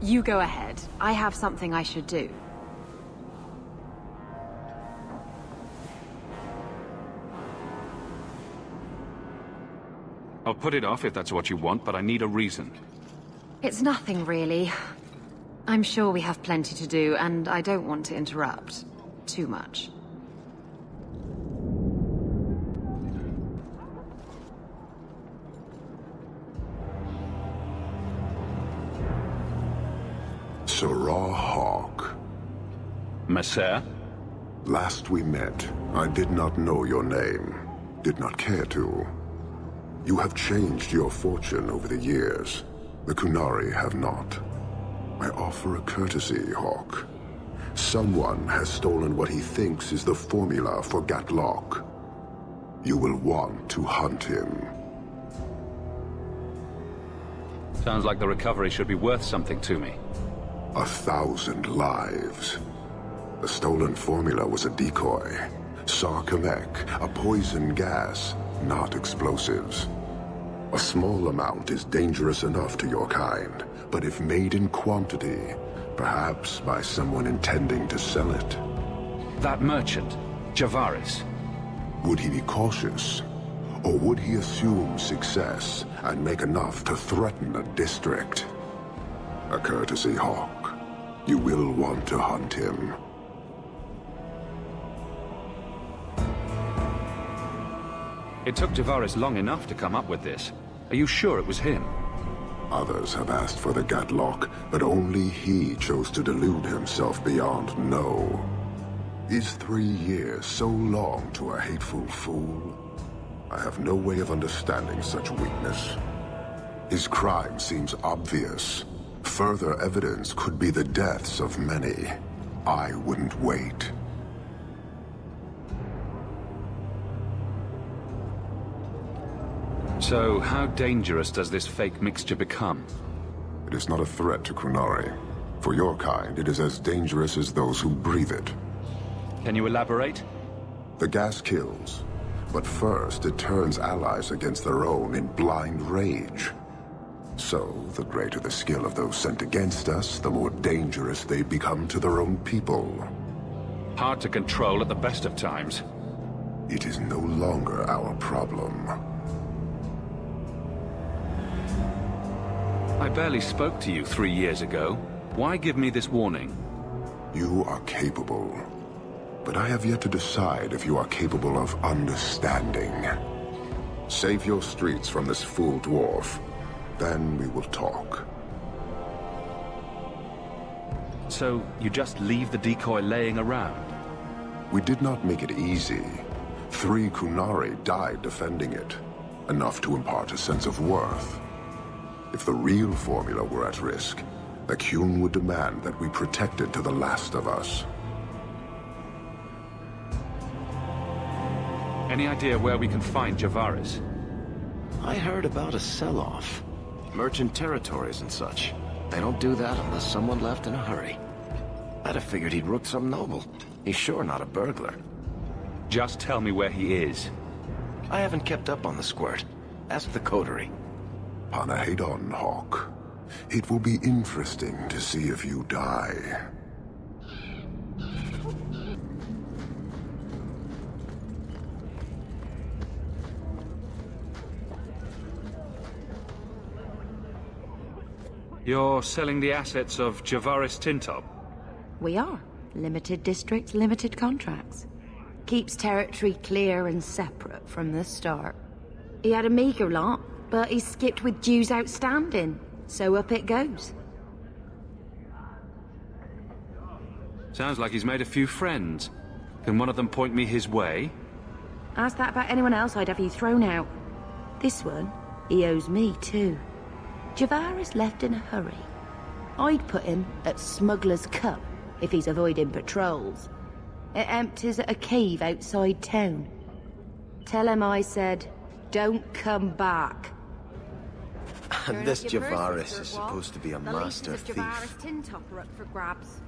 You go ahead. I have something I should do. I'll put it off if that's what you want, but I need a reason. It's nothing, really. I'm sure we have plenty to do, and I don't want to interrupt too much. Sirrah Hawk. Messer? Last we met, I did not know your name. Did not care to. You have changed your fortune over the years. The Qunari have not. I offer a courtesy, Hawk. Someone has stolen what he thinks is the formula for Gatlock. You will want to hunt him. Sounds like the recovery should be worth something to me. 1,000 lives. The stolen formula was a decoy. Sarkamek, a poison gas, not explosives. A small amount is dangerous enough to your kind, but if made in quantity, perhaps by someone intending to sell it. That merchant, Javaris. Would he be cautious? Or would he assume success and make enough to threaten a district? A courtesy, Hawk. You will want to hunt him. It took Javaris long enough to come up with this. Are you sure it was him? Others have asked for the Gatlock, but only he chose to delude himself beyond no. Is 3 years so long to a hateful fool? I have no way of understanding such weakness. His crime seems obvious. Further evidence could be the deaths of many. I wouldn't wait. So, how dangerous does this fake mixture become? It is not a threat to Qunari. For your kind, it is as dangerous as those who breathe it. Can you elaborate? The gas kills, but first it turns allies against their own in blind rage. So, the greater the skill of those sent against us, the more dangerous they become to their own people. Hard to control at the best of times. It is no longer our problem. I barely spoke to you 3 years ago. Why give me this warning? You are capable, but I have yet to decide if you are capable of understanding. Save your streets from this fool dwarf, then we will talk. So, you just leave the decoy laying around? We did not make it easy. 3 Qunari died defending it, enough to impart a sense of worth. If the real formula were at risk, the Qun would demand that we protect it to the last of us. Any idea where we can find Javaris? I heard about a sell-off. Merchant territories and such. They don't do that unless someone left in a hurry. I'd have figured he'd rooked some noble. He's sure not a burglar. Just tell me where he is. I haven't kept up on the squirt. Ask the coterie. Panahedon, Hawk. It will be interesting to see if you die. You're selling the assets of Javaris Tintop? We are. Limited districts, limited contracts. Keeps territory clear and separate from the start. He had a meager lot, but he skipped with dues outstanding, so up it goes. Sounds like he's made a few friends. Can one of them point me his way? Ask that about anyone else, I'd have you thrown out. This one, he owes me too. Javaris left in a hurry. I'd put him at Smuggler's Cup if he's avoiding patrols. It empties at a cave outside town. Tell him I said, don't come back. This Javaris is supposed to be a master thief. Javaris Tintop are up for grabs.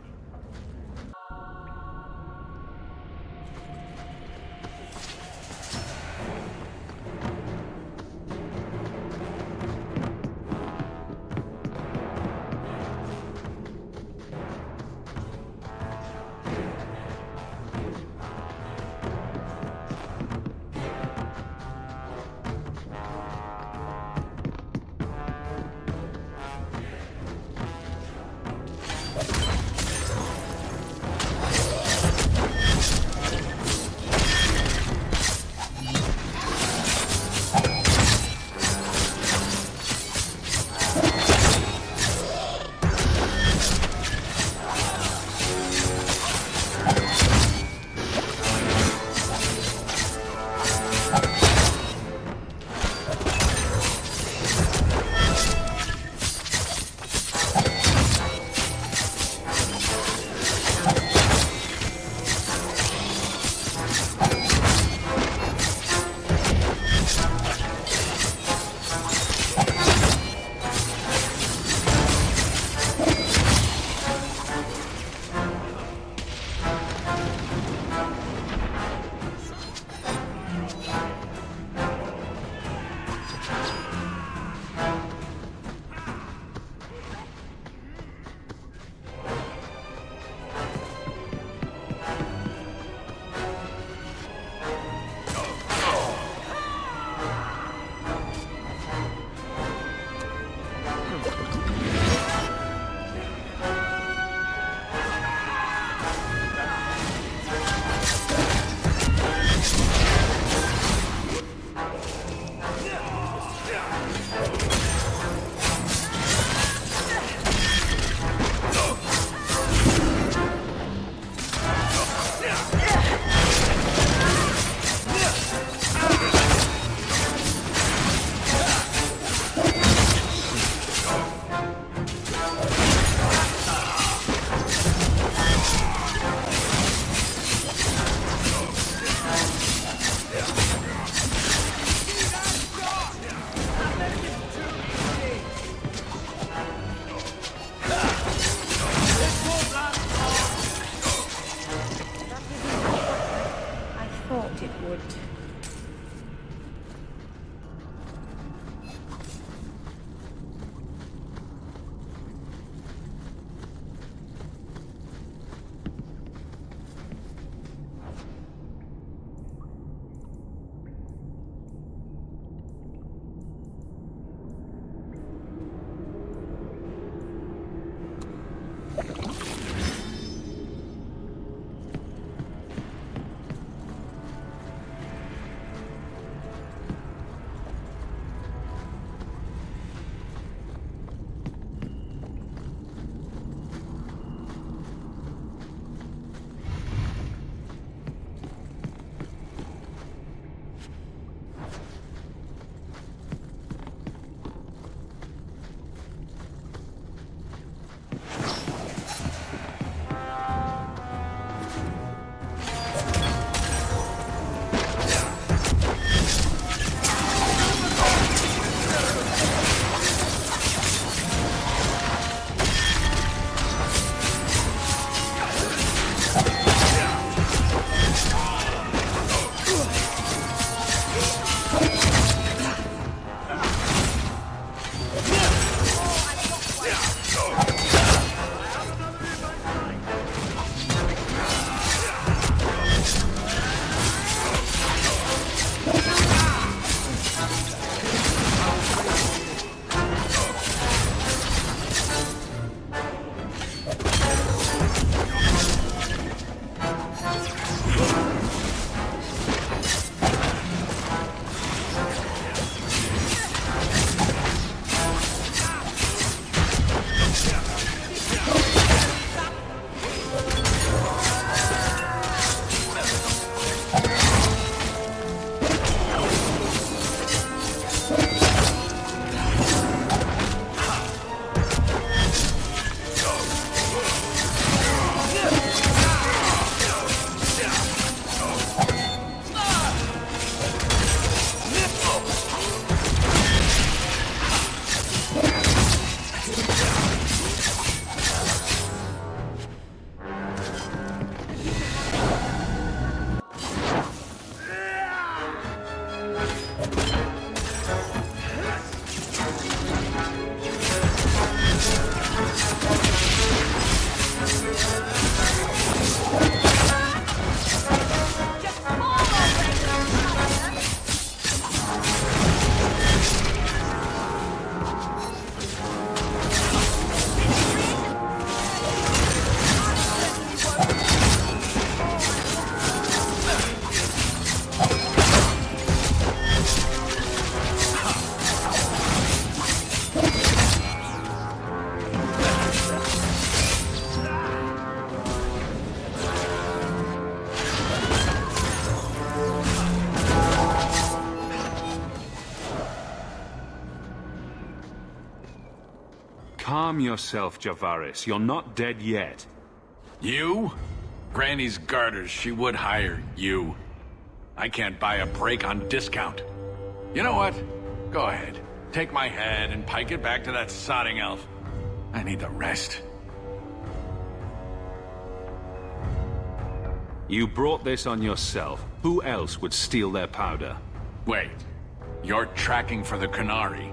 Calm yourself, Javaris. You're not dead yet. You? Granny's garters, she would hire you. I can't buy a break on discount. You know what? Go ahead. Take my head and pike it back to that sodding elf. I need the rest. You brought this on yourself. Who else would steal their powder? Wait. You're tracking for the Canary.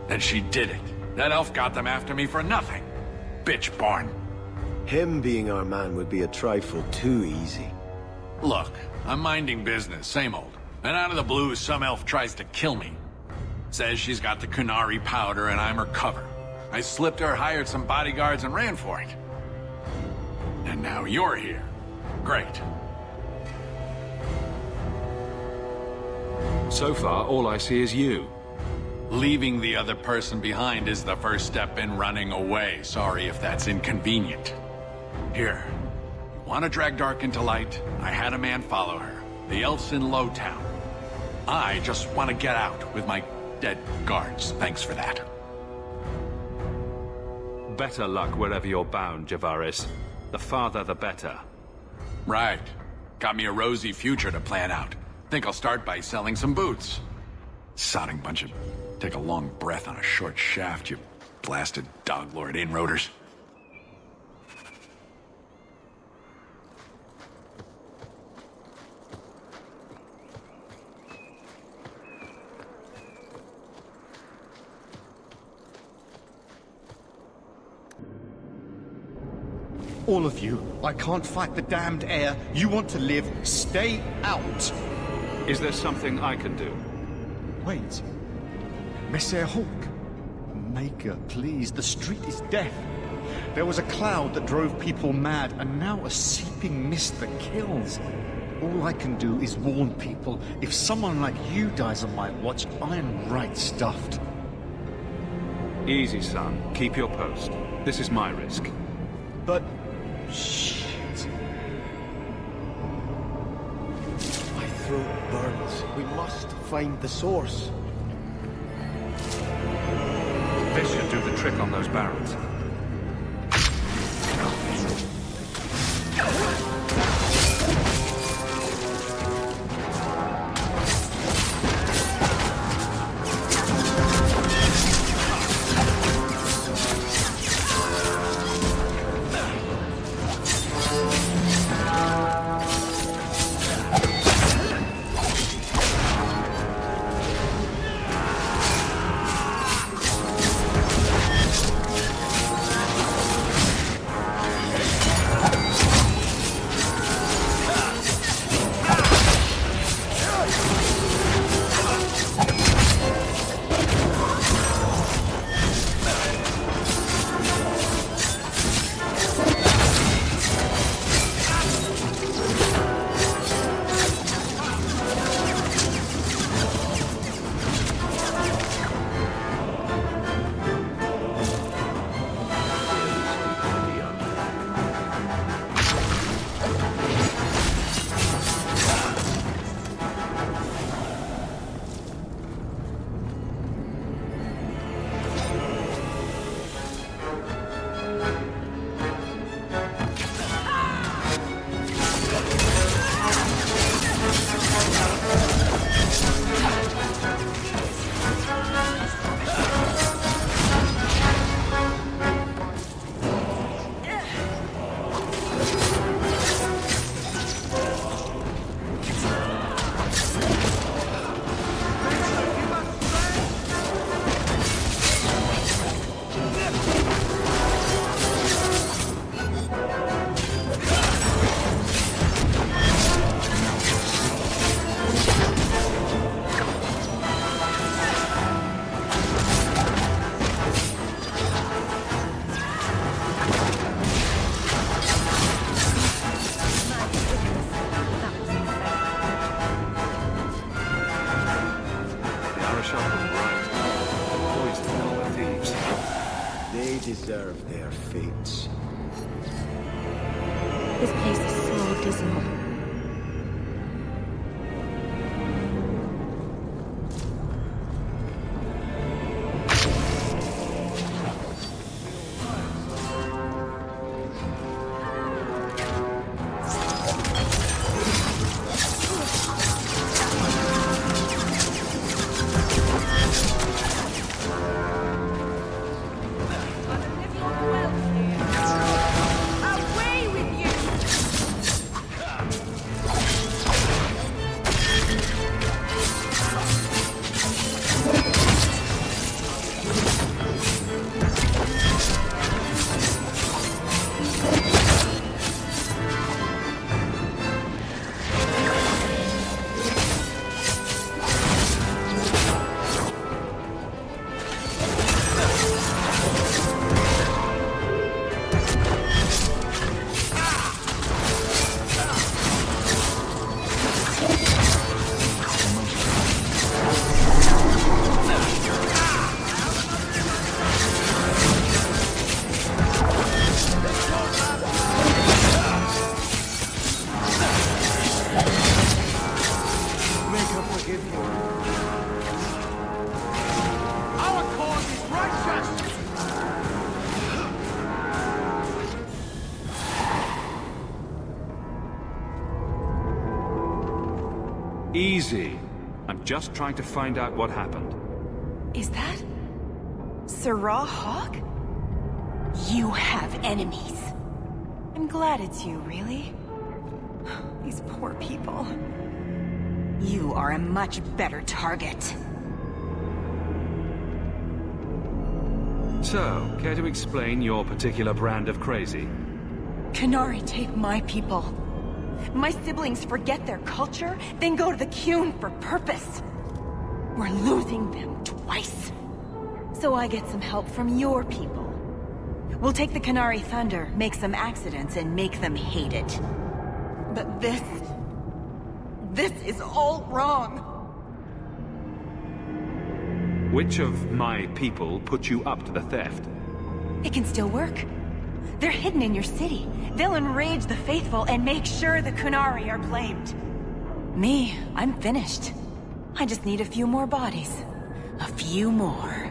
Then she did it. That elf got them after me for nothing. Bitch born. Him being our man would be a trifle too easy. Look, I'm minding business, same old. And out of the blue, some elf tries to kill me. Says she's got the Canary powder and I'm her cover. I slipped her, hired some bodyguards, and ran for it. And now you're here. Great. So far, all I see is you. Leaving the other person behind is the first step in running away. Sorry if that's inconvenient. Here. You want to drag Dark into light? I had a man follow her. The elf's in Lowtown. I just want to get out with my dead guards. Thanks for that. Better luck wherever you're bound, Javaris. The farther, the better. Right. Got me a rosy future to plan out. Think I'll start by selling some boots. Sodding bunch of... Take a long breath on a short shaft, you blasted dog-lord inroaders. All of you, I can't fight the damned air. You want to live, stay out. Is there something I can do? Wait. Messer Hawk. Maker, please, the street is death. There was a cloud that drove people mad, and now a seeping mist that kills. All I can do is warn people. If someone like you dies on my watch, I'm right stuffed. Easy, son. Keep your post. This is my risk. But... shit. My throat burns. We must find the source. This should do the trick on those barrels. deserve their fates. This place is so dismal. Easy. I'm just trying to find out what happened. Is that... Sirrah Hawk? You have enemies. I'm glad it's you, really. These poor people. You are a much better target. So, care to explain your particular brand of crazy? Qunari take my people. My siblings forget their culture, then go to the Qun for purpose. We're losing them twice. So I get some help from your people. We'll take the Qunari Thunder, make some accidents, and make them hate it. But this is all wrong. Which of my people put you up to the theft? It can still work. They're hidden in your city. They'll enrage the faithful and make sure the Qunari are blamed. Me, I'm finished. I just need a few more bodies. A few more.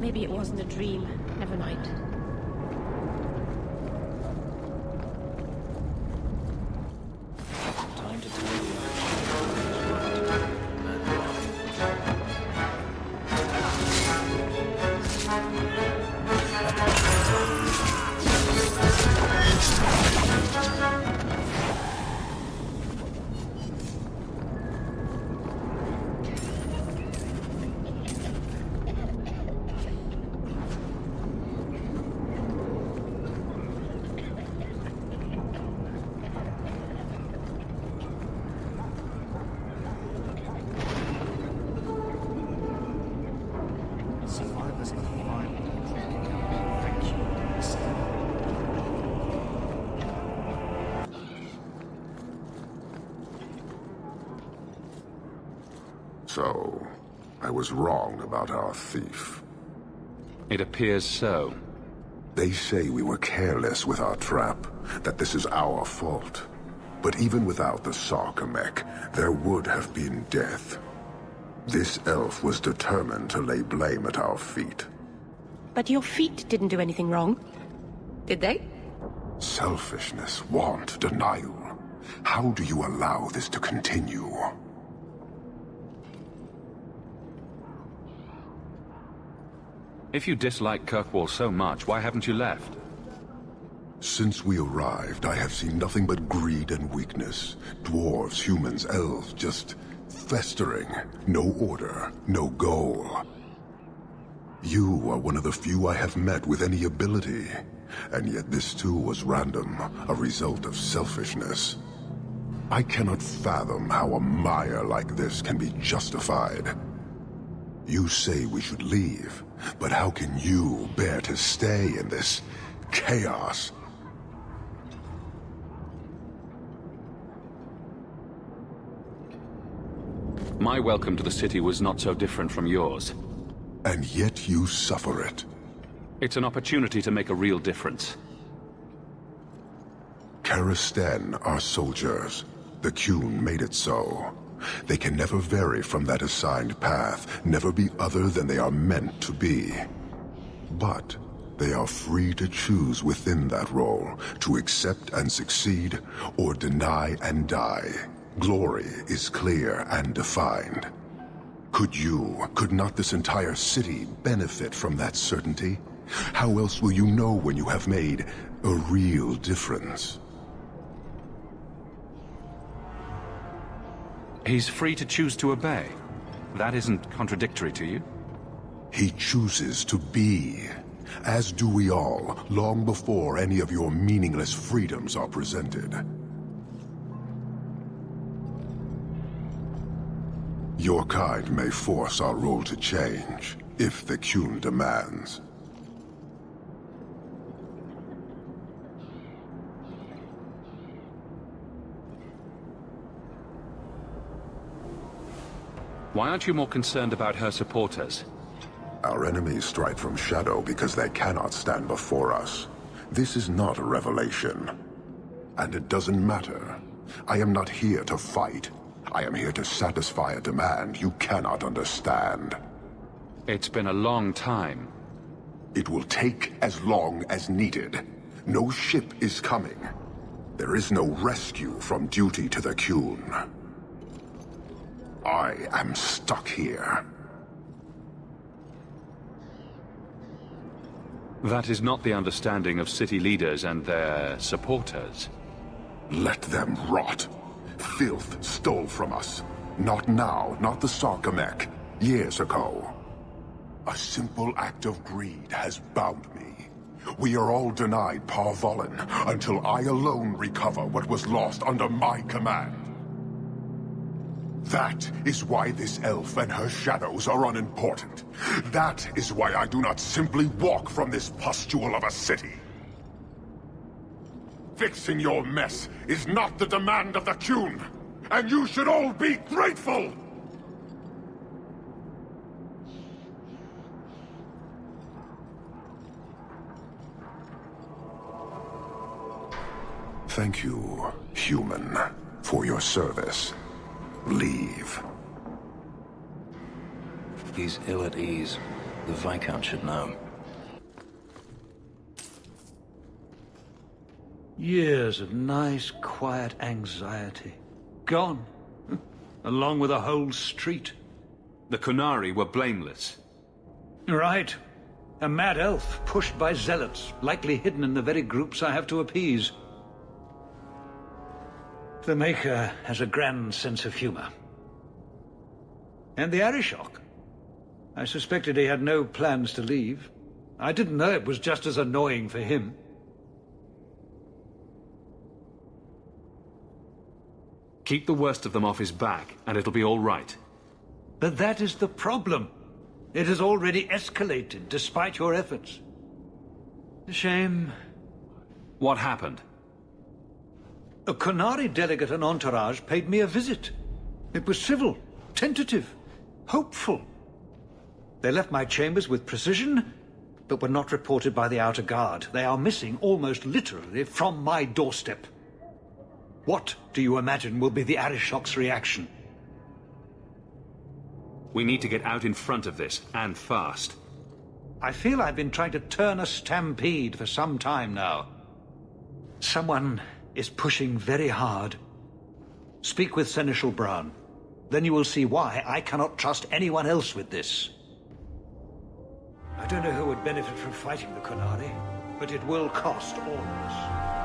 Maybe it wasn't a dream. Never mind. Time to tidy So, I was wrong about our thief. It appears so. They say we were careless with our trap, that this is our fault. But even without the Sarkamek, there would have been death. This elf was determined to lay blame at our feet. But your feet didn't do anything wrong, did they? Selfishness, want, denial. How do you allow this to continue? If you dislike Kirkwall so much, why haven't you left? Since we arrived, I have seen nothing but greed and weakness. Dwarves, humans, elves, just festering. No order, no goal. You are one of the few I have met with any ability. And yet this too was random, a result of selfishness. I cannot fathom how a mire like this can be justified. You say we should leave, but how can you bear to stay in this chaos? My welcome to the city was not so different from yours. And yet you suffer it. It's an opportunity to make a real difference. Karisten are soldiers. The Qun made it so. They can never vary from that assigned path, never be other than they are meant to be. But they are free to choose within that role, to accept and succeed, or deny and die. Glory is clear and defined. Could not this entire city benefit from that certainty? How else will you know when you have made a real difference? He's free to choose to obey. That isn't contradictory to you? He chooses to be, as do we all, long before any of your meaningless freedoms are presented. Your kind may force our role to change, if the Qun demands. Why aren't you more concerned about her supporters? Our enemies strike from shadow because they cannot stand before us. This is not a revelation. And it doesn't matter. I am not here to fight. I am here to satisfy a demand you cannot understand. It's been a long time. It will take as long as needed. No ship is coming. There is no rescue from duty to the Qun. I am stuck here. That is not the understanding of city leaders and their supporters. Let them rot. Filth stole from us. Not now, not the Sarkamek. Years ago. A simple act of greed has bound me. We are all denied Parvolin until I alone recover what was lost under my command. That is why this elf and her shadows are unimportant. That is why I do not simply walk from this pustule of a city. Fixing your mess is not the demand of the Qun, and you should all be grateful! Thank you, human, for your service. Leave. He's ill at ease. The Viscount should know. Years of nice, quiet anxiety. Gone. Along with a whole street. The Qunari were blameless. Right. A mad elf pushed by zealots, likely hidden in the very groups I have to appease. The Maker has a grand sense of humor. And the Arishok. I suspected he had no plans to leave. I didn't know it was just as annoying for him. Keep the worst of them off his back, and it'll be all right. But that is the problem. It has already escalated, despite your efforts. A shame. What happened? A Qunari delegate and entourage paid me a visit. It was civil, tentative, Hopeful. They left my chambers with precision, but were not reported by the outer guard. They are missing almost literally from my doorstep. What do you imagine will be the Arishok's reaction? We need to get out in front of this, and fast. I feel I've been trying to turn a stampede for some time now. Someone is pushing very hard. Speak with Seneschal Brown. Then you will see why I cannot trust anyone else with this. I don't know who would benefit from fighting the Qunari, but it will cost all of us.